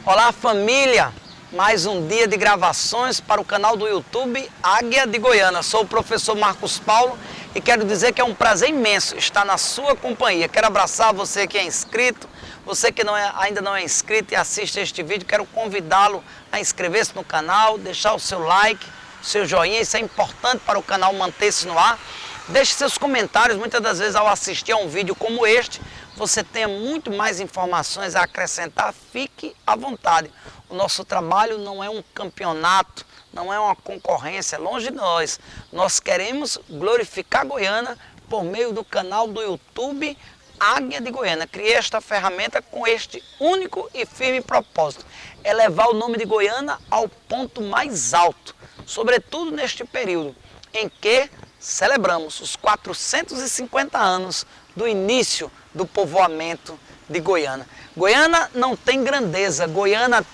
Olá família, mais um dia de gravações para o canal do YouTube Águia de Goiânia. Sou o professor Marcos Paulo e quero dizer que é um prazer imenso estar na sua companhia. Quero abraçar você que é inscrito, você que ainda não é inscrito e assiste este vídeo. Quero convidá-lo a inscrever-se no canal, deixar o seu like, o seu joinha, isso é importante para o canal manter-se no ar. Deixe seus comentários, muitas das vezes ao assistir a um vídeo como este, você tenha muito mais informações a acrescentar, fique à vontade. O nosso trabalho não é um campeonato, não é uma concorrência, longe de nós. Nós queremos glorificar Goiânia por meio do canal do YouTube Águia de Goiânia. Criei esta ferramenta com este único e firme propósito, é levar o nome de Goiânia ao ponto mais alto, sobretudo neste período em que celebramos os 450 anos do início do povoamento de Goiânia. Goiânia não tem grandeza, Goiânia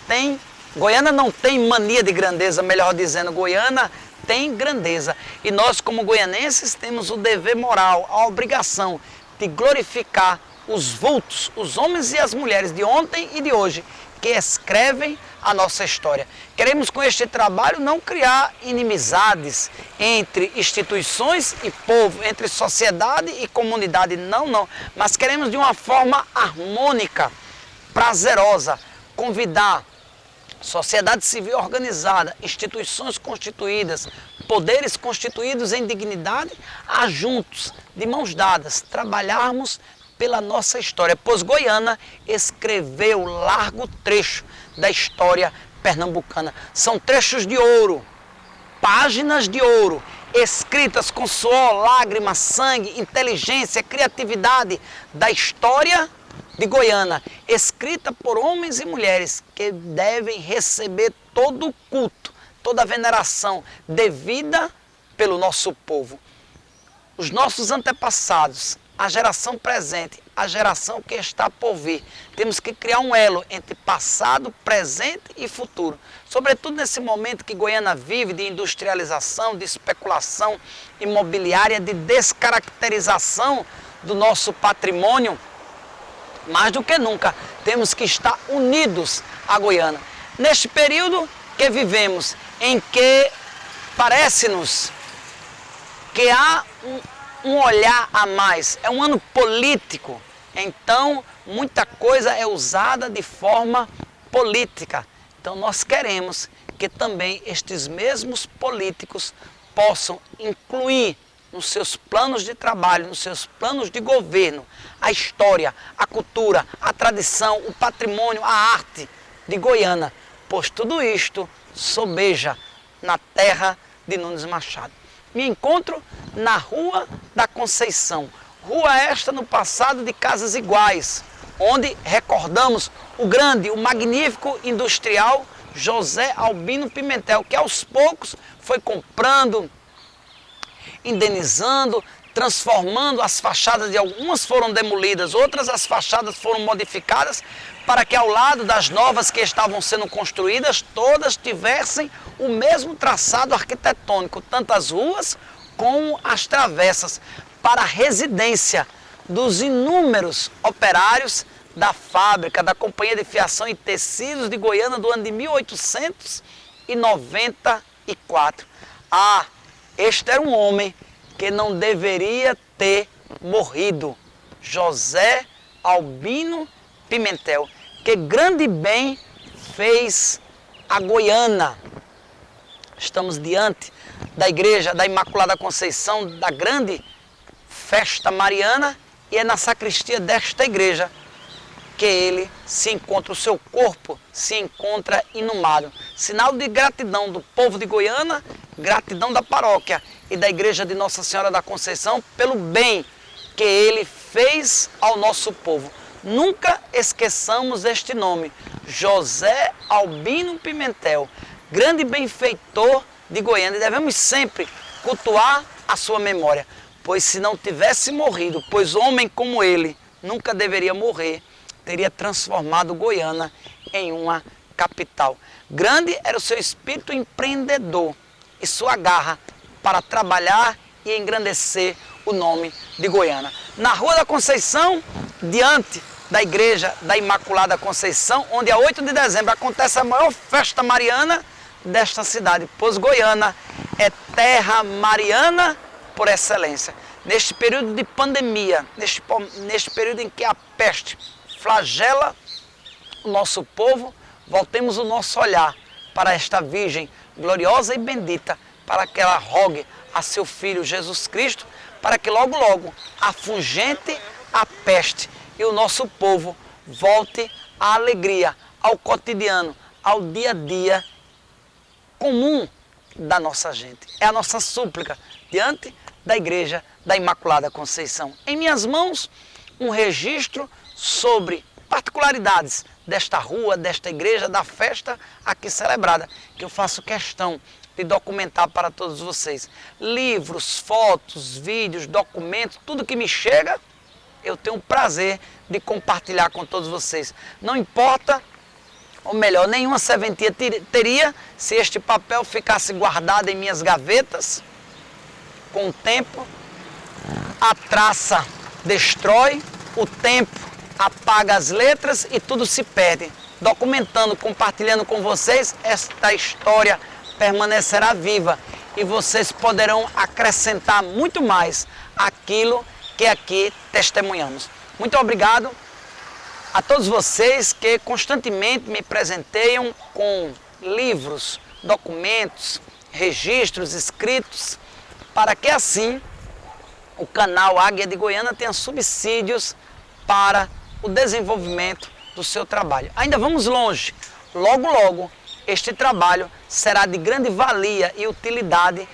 não tem mania de grandeza, melhor dizendo, Goiânia tem grandeza. E nós, como goianenses, temos o dever moral, a obrigação de glorificar os vultos, os homens e as mulheres de ontem e de hoje, que escrevem a nossa história. Queremos com este trabalho não criar inimizades entre instituições e povo, entre sociedade e comunidade, não, mas queremos de uma forma harmônica, prazerosa, convidar sociedade civil organizada, instituições constituídas, poderes constituídos em dignidade, a juntos, de mãos dadas, trabalharmos pela nossa história, pois Goiânia escreveu largo trecho da história pernambucana. São trechos de ouro, páginas de ouro, escritas com suor, lágrimas, sangue, inteligência, criatividade da história de Goiânia, escrita por homens e mulheres que devem receber todo o culto, toda a veneração devida pelo nosso povo. Os nossos antepassados, a geração presente, a geração que está por vir. Temos que criar um elo entre passado, presente e futuro. Sobretudo nesse momento que Goiânia vive de industrialização, de especulação imobiliária, de descaracterização do nosso patrimônio. Mais do que nunca, temos que estar unidos a Goiânia. Neste período que vivemos, em que parece-nos que há um olhar a mais, é um ano político, então muita coisa é usada de forma política. Então nós queremos que também estes mesmos políticos possam incluir nos seus planos de trabalho, nos seus planos de governo, a história, a cultura, a tradição, o patrimônio, a arte de Goiânia, pois tudo isto sobeja na terra de Nunes Machado. Me encontro na Rua da Conceição, rua esta no passado de casas iguais, onde recordamos o grande, o magnífico industrial José Albino Pimentel, que aos poucos foi comprando, indenizando, transformando as fachadas de algumas foram demolidas, outras as fachadas foram modificadas para que ao lado das novas que estavam sendo construídas, todas tivessem o mesmo traçado arquitetônico, tanto as ruas como as travessas, para a residência dos inúmeros operários da fábrica, da Companhia de Fiação e Tecidos de Goiânia do ano de 1894. Este era um homem que não deveria ter morrido, José Albino Pimentel, que grande bem fez a Goiânia. Estamos diante da igreja da Imaculada Conceição, da grande festa mariana, e é na sacristia desta igreja que ele se encontra, o seu corpo se encontra inumado. Sinal de gratidão do povo de Goiânia, gratidão da paróquia e da igreja de Nossa Senhora da Conceição pelo bem que ele fez ao nosso povo. Nunca esqueçamos este nome, José Albino Pimentel, grande benfeitor de Goiânia, e devemos sempre cultuar a sua memória, pois se não tivesse morrido, pois homem como ele nunca deveria morrer, teria transformado Goiânia em uma capital. Grande era o seu espírito empreendedor e sua garra para trabalhar e engrandecer o nome de Goiânia. Na Rua da Conceição, diante da Igreja da Imaculada Conceição, onde a 8 de dezembro acontece a maior festa mariana desta cidade, pois Goiânia é terra mariana por excelência. Neste período de pandemia, neste período em que a peste flagela o nosso povo, voltemos o nosso olhar para esta Virgem gloriosa e bendita, para que ela rogue a seu Filho Jesus Cristo, para que logo, logo afugente a peste e o nosso povo volte à alegria, ao cotidiano, ao dia a dia comum da nossa gente. É a nossa súplica diante da Igreja da Imaculada Conceição. Em minhas mãos, um registro sobre particularidades desta rua, desta igreja, da festa aqui celebrada, que eu faço questão de documentar para todos vocês. Livros, fotos, vídeos, documentos, tudo que me chega, eu tenho o prazer de compartilhar com todos vocês. Não importa, ou melhor, nenhuma serventia teria se este papel ficasse guardado em minhas gavetas. Com o tempo, a traça destrói, o tempo apaga as letras e tudo se perde. Documentando, compartilhando com vocês, esta história permanecerá viva e vocês poderão acrescentar muito mais aquilo que aqui testemunhamos. Muito obrigado a todos vocês que constantemente me presenteiam com livros, documentos, registros escritos, para que assim o canal Águia de Goiânia tenha subsídios para o desenvolvimento do seu trabalho. Ainda vamos longe. Logo, logo, este trabalho será de grande valia e utilidade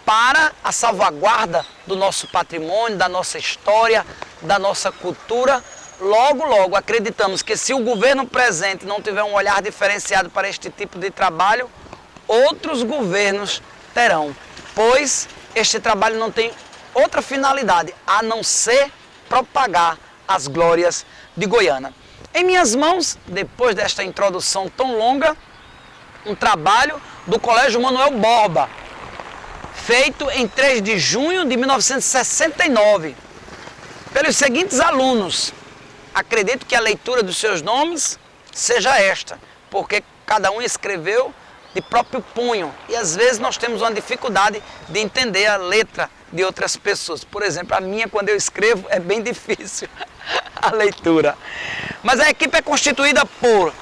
para a salvaguarda do nosso patrimônio, da nossa história, da nossa cultura. Logo, logo, acreditamos que se o governo presente não tiver um olhar diferenciado para este tipo de trabalho, outros governos terão, pois este trabalho não tem outra finalidade a não ser propagar as glórias de Goiânia. Em minhas mãos, depois desta introdução tão longa, um trabalho do Colégio Manuel Borba, feito em 3 de junho de 1969, pelos seguintes alunos. Acredito que a leitura dos seus nomes seja esta, porque cada um escreveu de próprio punho e às vezes nós temos uma dificuldade de entender a letra de outras pessoas. Por exemplo, a minha, quando eu escrevo, é bem difícil a leitura. Mas a equipe é constituída por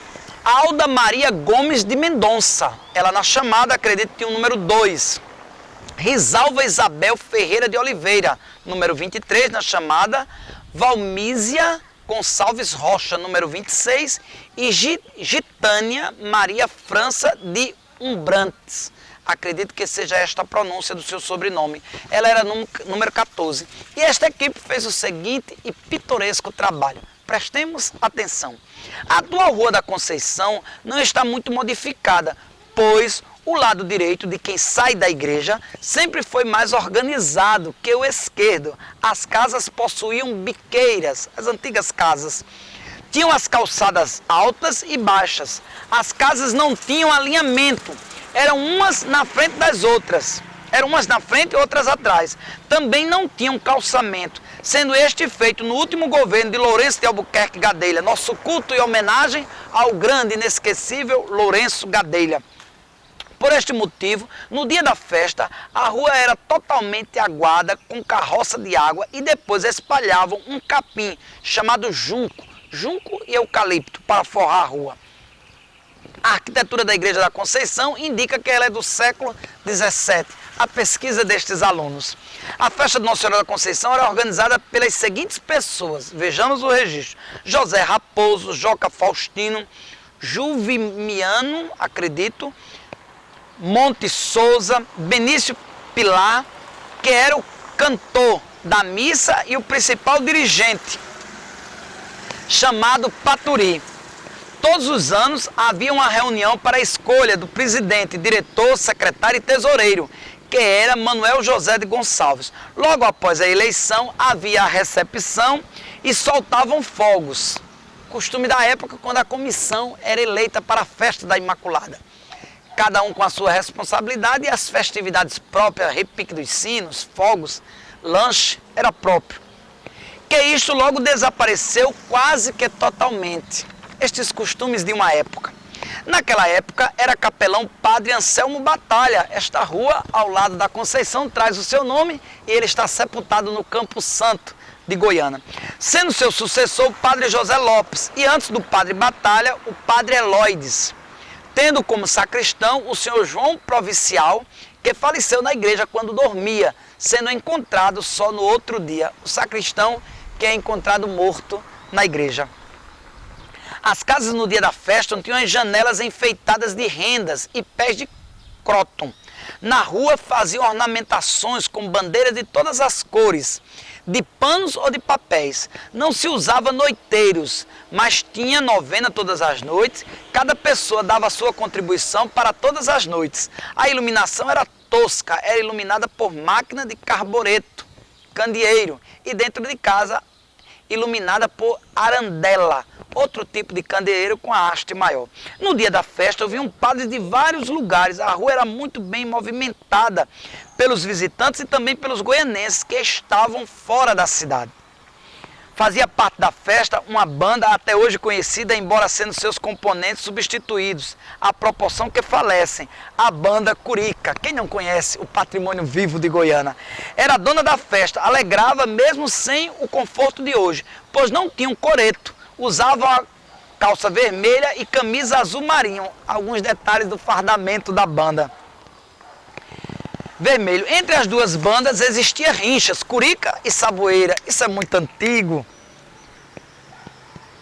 Alda Maria Gomes de Mendonça, ela na chamada, acredito que o número 2. Risalva Isabel Ferreira de Oliveira, número 23 na chamada. Valmísia Gonçalves Rocha, número 26. E Gitânia Maria França de Umbrantes. Acredito que seja esta a pronúncia do seu sobrenome. Ela era número 14. E esta equipe fez o seguinte e pitoresco trabalho. Prestemos atenção. A atual Rua da Conceição não está muito modificada, pois o lado direito de quem sai da igreja sempre foi mais organizado que o esquerdo. As casas possuíam biqueiras, as antigas casas. Tinham as calçadas altas e baixas. As casas não tinham alinhamento. Eram umas na frente das outras. Eram umas na frente e outras atrás. Também não tinham calçamento, sendo este feito no último governo de Lourenço de Albuquerque Gadelha. Nosso culto e homenagem ao grande e inesquecível Lourenço Gadelha. Por este motivo, no dia da festa, a rua era totalmente aguada com carroça de água e depois espalhavam um capim chamado junco e eucalipto para forrar a rua. A arquitetura da Igreja da Conceição indica que ela é do século XVII. A pesquisa destes alunos. A festa de Nossa Senhora da Conceição era organizada pelas seguintes pessoas. Vejamos o registro. José Raposo, Joca Faustino, Juvimiano, acredito, Monte Souza, Benício Pilar, que era o cantor da missa e o principal dirigente, chamado Paturi. Todos os anos havia uma reunião para a escolha do presidente, diretor, secretário e tesoureiro, que era Manuel José de Gonçalves. Logo após a eleição, havia a recepção e soltavam fogos. Costume da época, quando a comissão era eleita para a festa da Imaculada. Cada um com a sua responsabilidade e as festividades próprias, repique dos sinos, fogos, lanche, era próprio. que isto logo desapareceu quase que totalmente. Estes costumes de uma época. Naquela época era capelão Padre Anselmo Batalha. Esta rua, ao lado da Conceição, traz o seu nome e ele está sepultado no Campo Santo de Goiânia. Sendo seu sucessor o Padre José Lopes e antes do Padre Batalha, o Padre Eloides. Tendo como sacristão o senhor João Provincial, que faleceu na igreja quando dormia, sendo encontrado só no outro dia. O sacristão que é encontrado morto na igreja. As casas no dia da festa tinham as janelas enfeitadas de rendas e pés de cróton. Na rua faziam ornamentações com bandeiras de todas as cores, de panos ou de papéis. Não se usava noiteiros, mas tinha novena todas as noites. Cada pessoa dava a sua contribuição para todas as noites. A iluminação era tosca, era iluminada por máquina de carbureto, candeeiro, e dentro de casa iluminada por arandela, outro tipo de candeeiro com a haste maior. No dia da festa, eu vi um padre de vários lugares. A rua era muito bem movimentada pelos visitantes e também pelos goianenses que estavam fora da cidade. Fazia parte da festa uma banda até hoje conhecida, embora sendo seus componentes substituídos, à proporção que falecem, a banda Curica. Quem não conhece o patrimônio vivo de Goiânia? Era a dona da festa, alegrava mesmo sem o conforto de hoje, pois não tinha um coreto, usavam a calça vermelha e camisa azul marinho. Alguns detalhes do fardamento da banda. Vermelho. Entre as duas bandas existia rinchas, Curica e Saboeira. Isso é muito antigo.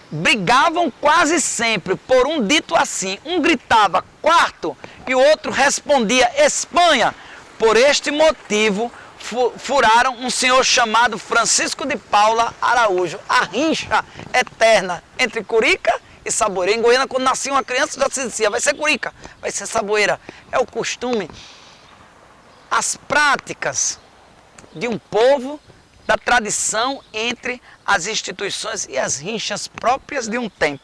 Brigavam quase sempre por um dito assim. Um gritava quarto e o outro respondia Espanha. Por este motivo, furaram um senhor chamado Francisco de Paula Araújo. A rincha eterna entre Curica e Saboeira. Em Goiânia, quando nascia uma criança, já se dizia, vai ser Curica, vai ser Saboeira. É o costume, as práticas de um povo, da tradição entre as instituições e as rinchas próprias de um tempo.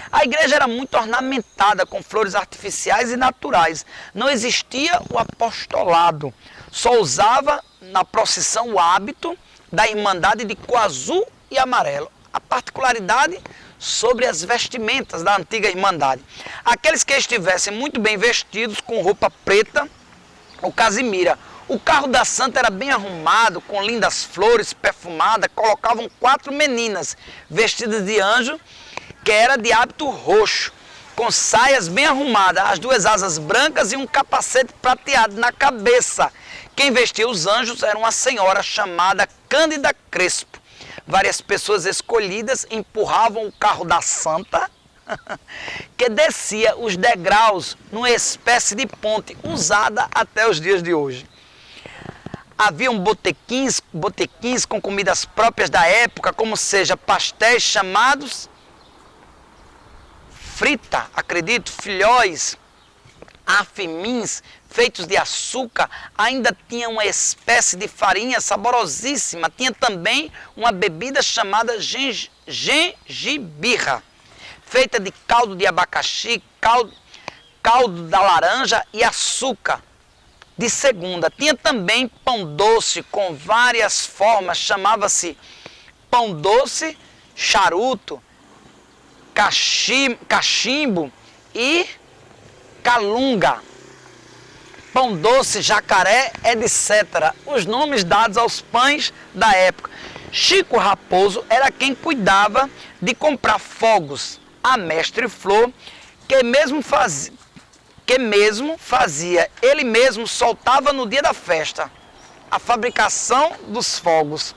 A igreja era muito ornamentada com flores artificiais e naturais. Não existia o apostolado. Só usava na procissão o hábito da Irmandade de cor azul e amarelo. A particularidade sobre as vestimentas da antiga Irmandade. Aqueles que estivessem muito bem vestidos com roupa preta, o casimira. O carro da santa era bem arrumado, com lindas flores, perfumada. Colocavam 4 meninas vestidas de anjo, que era de hábito roxo, com saias bem arrumadas, as 2 asas brancas e um capacete prateado na cabeça. Quem vestia os anjos era uma senhora chamada Cândida Crespo. Várias pessoas escolhidas empurravam o carro da santa, que descia os degraus numa espécie de ponte usada até os dias de hoje. Haviam botequins com comidas próprias da época, como seja pastéis chamados frita, acredito, filhóis, afimins, feitos de açúcar. Ainda tinha uma espécie de farinha saborosíssima. Tinha também uma bebida chamada gengibirra, feita de caldo de abacaxi, caldo da laranja e açúcar de segunda. Tinha também pão doce com várias formas, chamava-se pão doce, charuto, cachimbo e calunga. Pão doce, jacaré, etc. Os nomes dados aos pães da época. Chico Raposo era quem cuidava de comprar fogos a mestre Flor, que mesmo fazia, ele mesmo soltava no dia da festa, a fabricação dos fogos.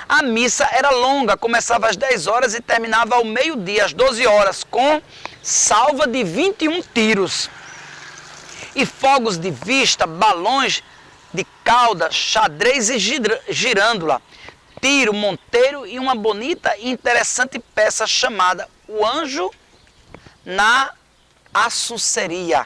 A missa era longa, começava às 10 horas e terminava ao meio-dia, às 12 horas, com salva de 21 tiros. E fogos de vista, balões de cauda, xadrez e girândola, tiro, monteiro e uma bonita e interessante peça chamada O Anjo na Assunceria.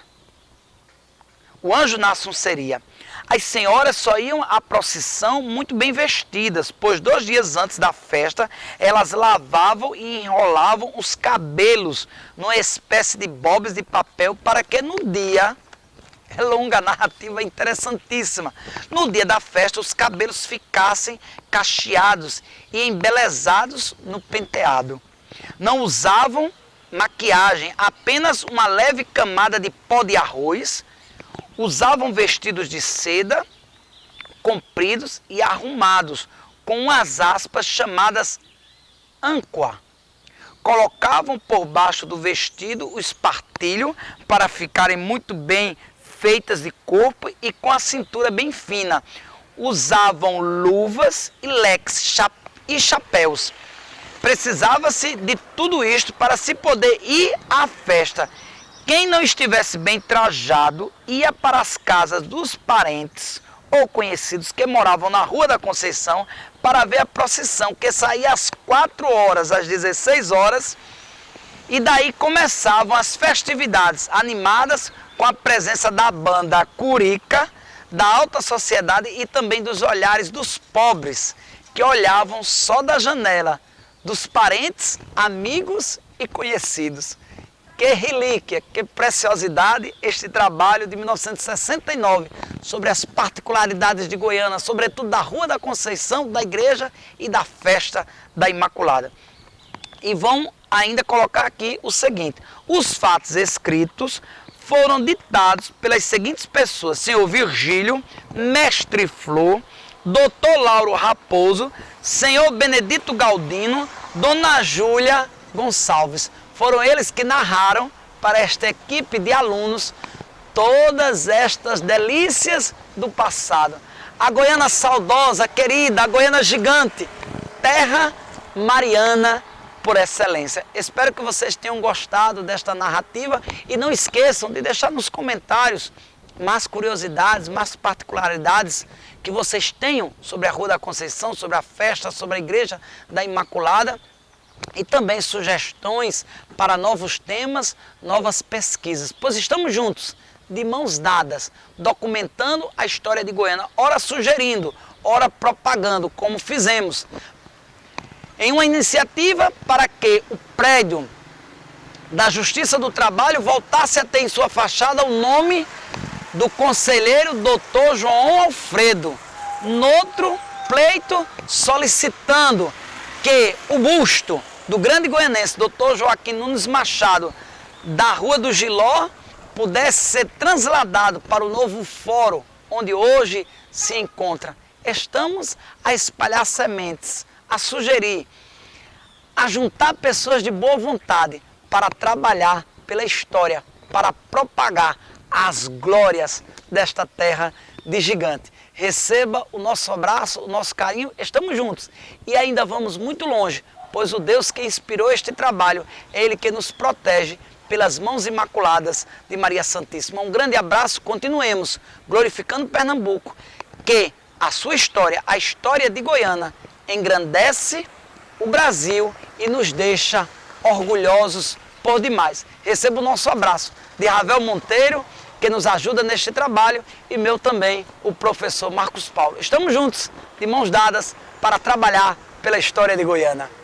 O Anjo na Assunceria. As senhoras só iam à procissão muito bem vestidas, pois 2 dias antes da festa, elas lavavam e enrolavam os cabelos numa espécie de bobs de papel para que no dia é longa, a narrativa é interessantíssima. No dia da festa, os cabelos ficassem cacheados e embelezados no penteado. Não usavam maquiagem, apenas uma leve camada de pó de arroz. Usavam vestidos de seda, compridos e arrumados, com umas aspas chamadas ânqua. Colocavam por baixo do vestido o espartilho para ficarem muito bem feitas de corpo e com a cintura bem fina. Usavam luvas e leques e chapéus. Precisava-se de tudo isto para se poder ir à festa. Quem não estivesse bem trajado ia para as casas dos parentes ou conhecidos que moravam na Rua da Conceição para ver a procissão, que saía às 4 horas, às 16 horas, e daí começavam as festividades animadas com a presença da banda Curica, da alta sociedade e também dos olhares dos pobres, que olhavam só da janela, dos parentes, amigos e conhecidos. Que relíquia, que preciosidade este trabalho de 1969 sobre as particularidades de Goiânia, sobretudo da Rua da Conceição, da igreja e da festa da Imaculada. E vão ainda colocar aqui o seguinte: os fatos escritos foram ditados pelas seguintes pessoas: senhor Virgílio, mestre Flor, doutor Lauro Raposo, senhor Benedito Galdino, dona Júlia Gonçalves. Foram eles que narraram para esta equipe de alunos todas estas delícias do passado. A Goiânia saudosa, querida, a Goiânia gigante, terra mariana por excelência. Espero que vocês tenham gostado desta narrativa e não esqueçam de deixar nos comentários mais curiosidades, mais particularidades que vocês tenham sobre a Rua da Conceição, sobre a festa, sobre a Igreja da Imaculada. E também sugestões para novos temas, novas pesquisas, pois estamos juntos, de mãos dadas, documentando a história de Goiânia, ora sugerindo, ora propagando, como fizemos, em uma iniciativa para que o prédio da Justiça do Trabalho voltasse a ter em sua fachada o nome do conselheiro Dr. João Alfredo. Noutro pleito, solicitando que o busto do grande goianense, Dr. Joaquim Nunes Machado, da Rua do Giló, pudesse ser transladado para o novo fórum, onde hoje se encontra. Estamos a espalhar sementes, a sugerir, a juntar pessoas de boa vontade para trabalhar pela história, para propagar as glórias desta terra de gigante. Receba o nosso abraço, o nosso carinho, estamos juntos e ainda vamos muito longe, pois o Deus que inspirou este trabalho é Ele que nos protege pelas mãos imaculadas de Maria Santíssima. Um grande abraço, continuemos glorificando Pernambuco, que a sua história, a história de Goiânia, engrandece o Brasil e nos deixa orgulhosos por demais. Receba o nosso abraço de Ravel Monteiro, que nos ajuda neste trabalho, e meu também, o professor Marcos Paulo. Estamos juntos, de mãos dadas, para trabalhar pela história de Goiânia.